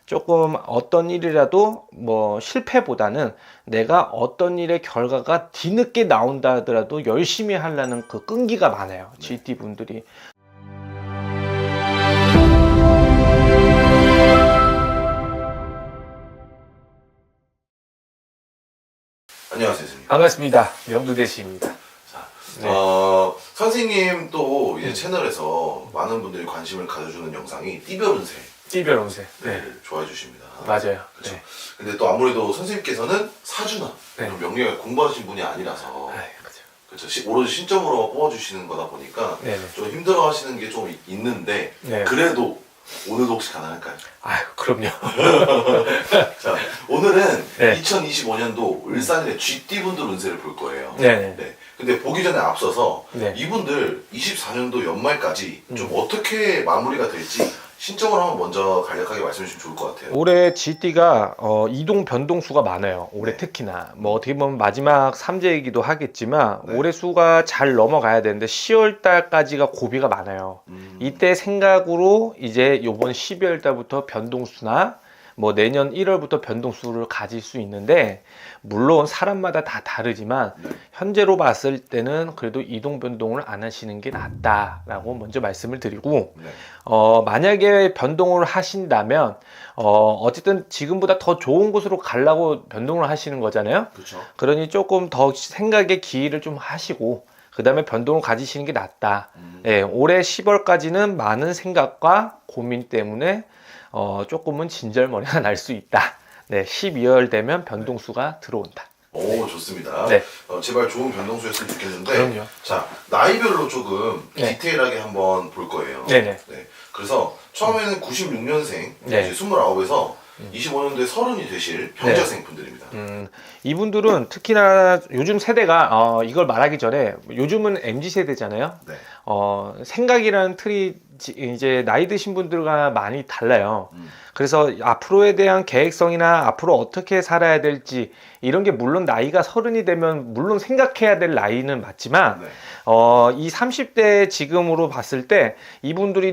조금 어떤 일이라도 뭐 실패보다는 내가 어떤 일의 결과가 뒤늦게 나온다 하더라도 열심히 하려는 그 끈기가 많아요. GT 분들이. 안녕하세요, 선생님. 반갑습니다. 명두대시입니다. 자, 네. 선생님 또 이제 채널에서 많은 분들이 관심을 가져주는 영상이 띠별 운세 띠별 운세. 네. 좋아해 주십니다. 맞아요. 그렇죠. 네. 근데 또 아무래도 선생님께서는 사주나 네. 이런 명리학을 공부하신 분이 아니라서 아이, 그렇죠. 그렇죠. 오로지 신점으로 뽑아주시는 거다 보니까 네네. 좀 힘들어하시는 게 좀 있는데 네. 그래도 오늘도 혹시 가능할까요? 아유, 그럼요. 자, 오늘은 네. 2025년도 울산의 쥐띠 분들 운세를 볼 거예요. 네네. 네. 근데 보기 전에 앞서서 네. 이분들 24년도 연말까지 좀 어떻게 마무리가 될지 신점을 한번 먼저 간략하게 말씀해 주시면 좋을 것 같아요. 올해 GT가 이동 변동수가 많아요. 올해 네. 특히나 뭐 어떻게 보면 마지막 삼재이기도 하겠지만 네. 올해 수가 잘 넘어가야 되는데 10월 달까지가 고비가 많아요. 이때 생각으로 이제 요번 12월 달부터 변동수나 뭐 내년 1월부터 변동수를 가질 수 있는데 물론 사람마다 다 다르지만 네. 현재로 봤을 때는 그래도 이동 변동을 안 하시는 게 낫다라고 먼저 말씀을 드리고 네. 만약에 변동을 하신다면 어쨌든 지금보다 더 좋은 곳으로 가려고 변동을 하시는 거잖아요. 그렇죠. 그러니 조금 더 생각의 기회를 좀 하시고 그 다음에 변동을 가지시는 게 낫다. 예, 올해 10월까지는 많은 생각과 고민 때문에 조금은 진절머리가 날 수 있다. 네, 12월 되면 변동수가 들어온다. 오, 좋습니다. 네. 제발 좋은 변동수였으면 좋겠는데. 그럼요. 자, 나이별로 조금 네. 디테일하게 한번 볼 거예요. 네네. 네. 그래서 처음에는 96년생, 네. 이제 29에서 25년도에 30이 되실 병자생 분들입니다. 이분들은 특히나 요즘 세대가 이걸 말하기 전에 요즘은 MZ 세대잖아요. 네. 생각이라는 틀이 이제 나이 드신 분들과 많이 달라요. 그래서 앞으로에 대한 계획성이나 앞으로 어떻게 살아야 될지 이런 게 물론 나이가 30이 되면 물론 생각해야 될 나이는 맞지만 네. 이 30대 지금으로 봤을 때 이분들이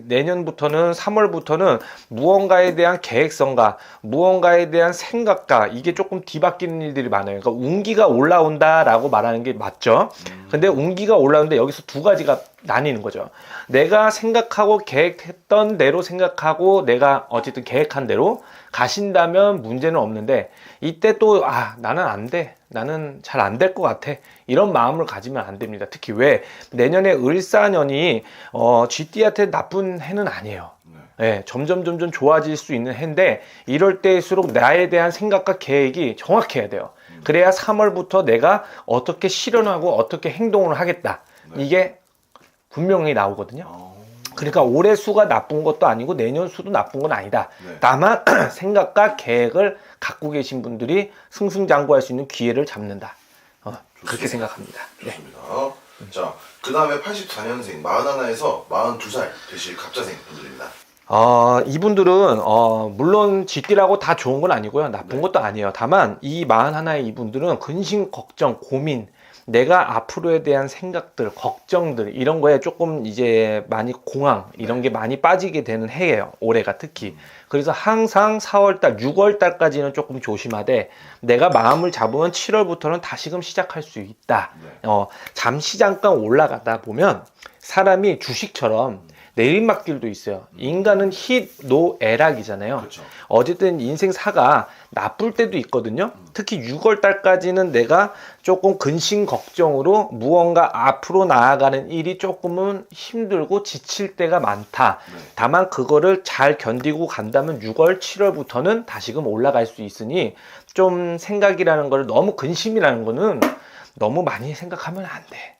내년부터는 3월부터는 무언가에 대한 계획성과 무언가에 대한 생각과 이게 조금 뒤바뀌는 일들이 많아요. 그러니까 운기가 올라온다라고 말하는 게 맞죠. 근데 운기가 올라오는데 여기서 두 가지가 나뉘는 거죠. 내가 생각하고 계획했던 대로 생각하고 내가 어쨌든 계획한 대로 가신다면 문제는 없는데 이때 또 나는 안 돼. 나는 잘 안 될 것 같아. 이런 마음을 가지면 안 됩니다. 특히 왜 내년에 을사년이 GT한테 나쁜 해는 아니에요. 네, 점점 좋아질 수 있는 해인데 이럴 때일수록 나에 대한 생각과 계획이 정확해야 돼요. 그래야 3월부터 내가 어떻게 실현하고 어떻게 행동을 하겠다. 이게 분명히 나오거든요. 그러니까 올해 수가 나쁜 것도 아니고 내년 수도 나쁜 건 아니다. 네. 다만 생각과 계획을 갖고 계신 분들이 승승장구할 수 있는 기회를 잡는다. 그렇게 생각합니다. 네. 좋습니다. 자, 그 다음에 84년생, 41에서 42살 되실 갑자생 분들입니다. 이분들은 물론 GT라고 다 좋은 건 아니고요. 나쁜 것도 아니에요. 다만 이 41의 이분들은 근심, 걱정, 고민 내가 앞으로에 대한 생각들, 걱정들 이런 거에 조금 이제 많이 공황 이런 게 많이 빠지게 되는 해예요. 올해가 특히. 그래서 항상 4월달, 6월달까지는 조금 조심하되 내가 마음을 잡으면 7월부터는 다시금 시작할 수 있다. 잠시 잠깐 올라가다 보면 사람이 주식처럼 내리막길도 있어요. 인간은 희노애락이잖아요. 그렇죠. 어쨌든 인생사가 나쁠 때도 있거든요. 특히 6월 달까지는 내가 조금 근심 걱정으로 무언가 앞으로 나아가는 일이 조금은 힘들고 지칠 때가 많다. 다만 그거를 잘 견디고 간다면 6월, 7월부터는 다시금 올라갈 수 있으니 좀 생각이라는 걸 너무 근심이라는 거는 너무 많이 생각하면 안 돼.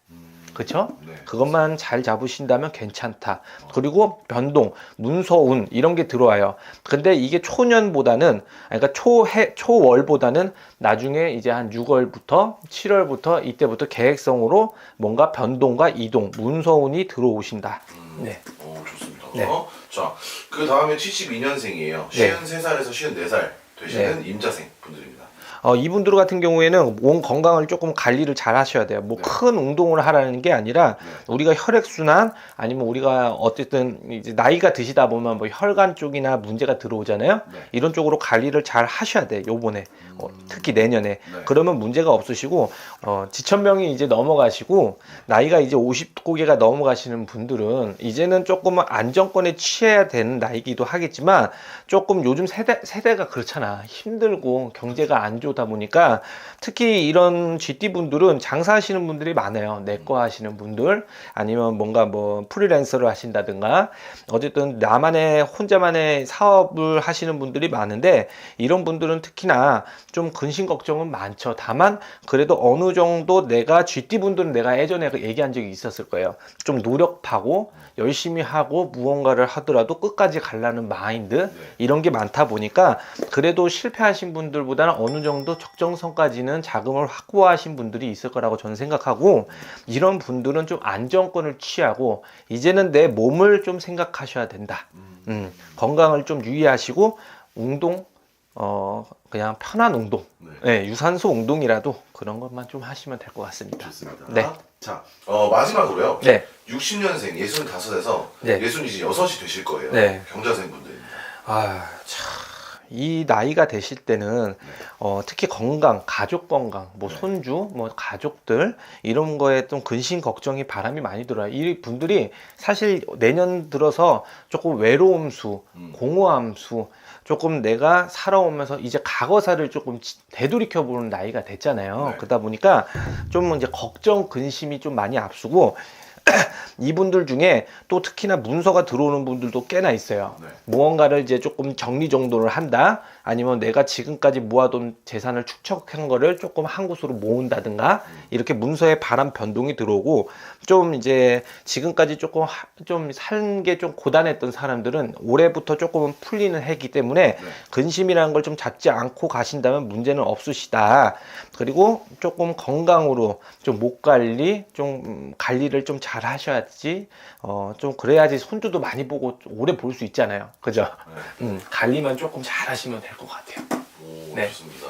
그렇죠? 네. 그것만 잘 잡으신다면 괜찮다. 그리고 변동, 문서운 이런 게 들어와요. 근데 이게 초년보다는 그러니까 초월보다는 나중에 이제 한 6월부터 7월부터 이때부터 계획성으로 뭔가 변동과 이동, 문서운이 들어오신다. 네. 오, 좋습니다. 네. 자, 그 다음에 72년생이에요. 네. 53살에서 54살 되시는 임자생 분들입니다. 이분들 같은 경우에는 몸 건강을 조금 관리를 잘 하셔야 돼요. 뭐 네. 큰 운동을 하라는 게 아니라 네. 우리가 혈액순환 아니면 우리가 어쨌든 이제 나이가 드시다 보면 뭐 혈관 쪽이나 문제가 들어오잖아요. 네. 이런 쪽으로 관리를 잘 하셔야 돼. 요번에 특히 내년에. 네. 그러면 문제가 없으시고 지천명이 이제 넘어가시고 나이가 이제 50고개가 넘어가시는 분들은 이제는 조금 안정권에 취해야 되는 나이기도 하겠지만 조금 요즘 세대가 그렇잖아. 힘들고 경제가 안 좋다 보니까 특히 이런 GT 분들은 장사하시는 분들이 많아요. 내과 하시는 분들 아니면 뭔가 뭐 프리랜서를 하신다든가 어쨌든 나만의 혼자만의 사업을 하시는 분들이 많은데 이런 분들은 특히나 좀 근심 걱정은 많죠. 다만 그래도 어느 정도 내가 GT 분들은 내가 예전에 얘기한 적이 있었을 거예요. 좀 노력하고 열심히 하고 무언가를 하더라도 끝까지 가려는 마인드 이런 게 많다 보니까 그래도 실패하신 분들보다는 어느 정도 적정선까지는 자금을 확보하신 분들이 있을 거라고 저는 생각하고 이런 분들은 좀 안정권을 취하고 이제는 내 몸을 좀 생각하셔야 된다. 건강을 좀 유의하시고 운동 그냥 편한 운동, 네, 유산소 운동이라도 그런 것만 좀 하시면 될 것 같습니다. 좋습니다. 네. 자, 마지막으로요. 네. 60년생 65에서 네. 66이 되실 거예요. 네. 경자생분들입니다. 이 나이가 되실 때는 특히 건강, 가족 건강, 뭐 손주, 뭐 가족들 이런 거에 좀 근심 걱정이 바람이 많이 들어요. 이 분들이 사실 내년 들어서 조금 외로움수, 공허함수, 조금 내가 살아오면서 이제 과거사를 조금 되돌이켜 보는 나이가 됐잖아요. 네. 그러다 보니까 좀 이제 걱정, 근심이 좀 많이 앞서고 이분들 중에 또 특히나 문서가 들어오는 분들도 꽤나 있어요. 네. 무언가를 이제 조금 정리정돈을 한다 아니면 내가 지금까지 모아둔 재산을 축적한 거를 조금 한 곳으로 모은다든가 이렇게 문서에 바람 변동이 들어오고 좀 이제 지금까지 조금 좀 산 게 좀 고단했던 사람들은 올해부터 조금은 풀리는 해기 때문에 근심이라는 걸 좀 잡지 않고 가신다면 문제는 없으시다. 그리고 조금 건강으로 좀 목 관리 좀 관리를 좀 잘 하셔야지 좀 그래야지 손주도 많이 보고 오래 볼 수 있잖아요. 그죠? 관리만 조금 잘 하시면 될 것 같아요. 오, 네. 좋습니다.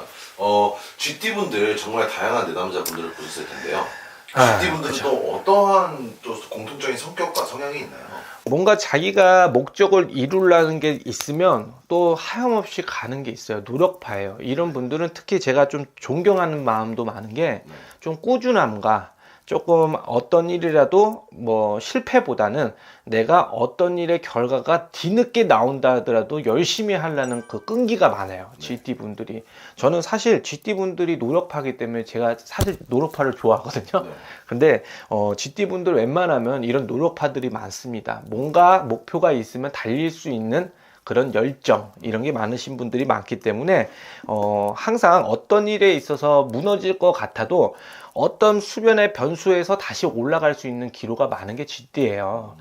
GT분들 정말 다양한 내담자분들을 보셨을 텐데요. 아, GT분들은 그쵸. 또 어떠한 또 공통적인 성격과 성향이 있나요? 뭔가 자기가 목적을 이루려는 게 있으면 또 하염없이 가는 게 있어요. 노력파예요. 이런 분들은 특히 제가 좀 존경하는 마음도 많은 게 좀 꾸준함과 조금 어떤 일이라도 뭐 실패보다는 내가 어떤 일의 결과가 뒤늦게 나온다 하더라도 열심히 하려는 그 끈기가 많아요. GT 분들이. 저는 사실 GT 분들이 노력파기 때문에 제가 사실 노력파를 좋아하거든요. 근데 GT 분들 웬만하면 이런 노력파들이 많습니다. 뭔가 목표가 있으면 달릴 수 있는 그런 열정 이런 게 많으신 분들이 많기 때문에 항상 어떤 일에 있어서 무너질 것 같아도 어떤 수변의 변수에서 다시 올라갈 수 있는 기로가 많은 게 GT예요.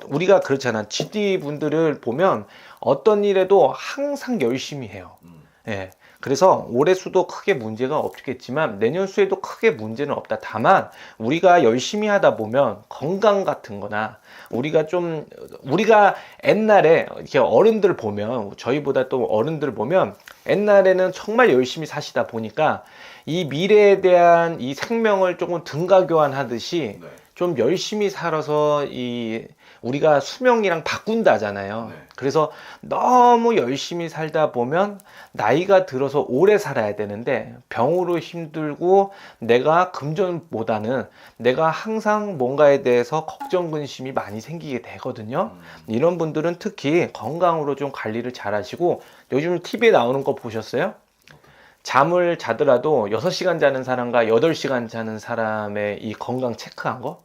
우리가 그렇잖아. GT 분들을 보면 어떤 일에도 항상 열심히 해요. 예. 그래서 올해 수도 크게 문제가 없겠지만 내년 수에도 크게 문제는 없다. 다만 우리가 열심히 하다 보면 건강 같은 거나 우리가 옛날에 이렇게 어른들 보면 저희보다 또 어른들 보면 옛날에는 정말 열심히 사시다 보니까 이 미래에 대한 이 생명을 조금 등가 교환하듯이 좀 열심히 살아서 우리가 수명이랑 바꾼다잖아요. 그래서 너무 열심히 살다 보면 나이가 들어서 오래 살아야 되는데 병으로 힘들고 내가 금전보다는 내가 항상 뭔가에 대해서 걱정 근심이 많이 생기게 되거든요. 이런 분들은 특히 건강으로 좀 관리를 잘 하시고 요즘 TV에 나오는 거 보셨어요? 잠을 자더라도 6시간 자는 사람과 8시간 자는 사람의 이 건강 체크한 거?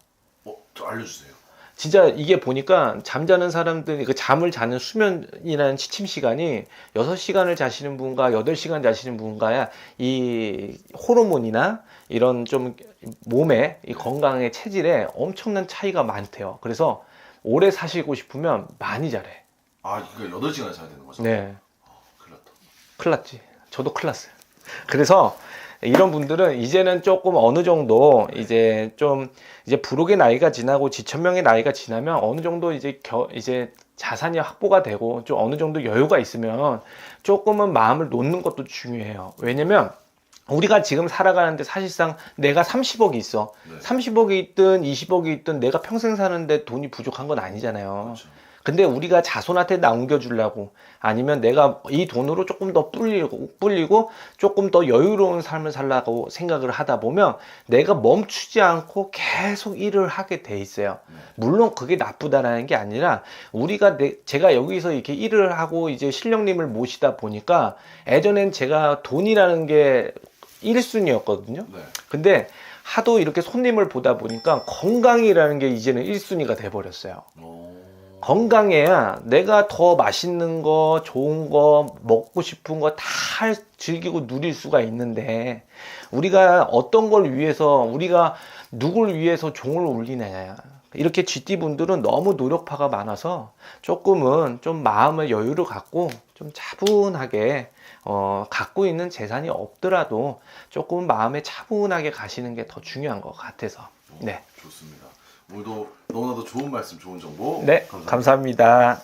좀 알려주세요. 진짜 이게 보니까 잠자는 사람들이 그 잠을 자는 수면이라는 취침 시간이 6시간을 자시는 분과 8시간 자시는 분과야 이 호르몬이나 이런 좀 몸의 이 건강의 체질에 엄청난 차이가 많대요. 그래서 오래 사시고 싶으면 많이 자래. 아, 이거 8시간 자야 되는 거죠? 네. 큰일 났다. 큰일 났지. 저도 큰일 났어요. 그래서 이런 분들은 이제는 조금 어느 정도 이제 부록의 나이가 지나고 지천명의 나이가 지나면 어느 정도 이제 자산이 확보가 되고 좀 어느 정도 여유가 있으면 조금은 마음을 놓는 것도 중요해요. 왜냐면 우리가 지금 살아가는데 사실상 내가 30억이 있어. 네. 30억이 있든 20억이 있든 내가 평생 사는데 돈이 부족한 건 아니잖아요. 그렇죠. 근데 우리가 자손한테 남겨주려고 아니면 내가 이 돈으로 조금 더 불리고 조금 더 여유로운 삶을 살라고 생각을 하다 보면 내가 멈추지 않고 계속 일을 하게 돼 있어요. 물론 그게 나쁘다라는 게 아니라 우리가 제가 여기서 이렇게 일을 하고 이제 신령님을 모시다 보니까 예전엔 제가 돈이라는 게 1순위였거든요. 네. 근데 하도 이렇게 손님을 보다 보니까 건강이라는 게 이제는 1순위가 돼버렸어요. 건강해야 내가 더 맛있는 거, 좋은 거, 먹고 싶은 거 다 즐기고 누릴 수가 있는데 우리가 어떤 걸 위해서 우리가 누굴 위해서 종을 울리느냐. 이렇게 GT분들은 너무 노력파가 많아서 조금은 좀 마음의 여유를 갖고 좀 차분하게 갖고 있는 재산이 없더라도 조금 마음에 차분하게 가시는 게 더 중요한 것 같아서. 네. 좋습니다. 오늘도 너무나도 좋은 말씀, 좋은 정보 네, 감사합니다.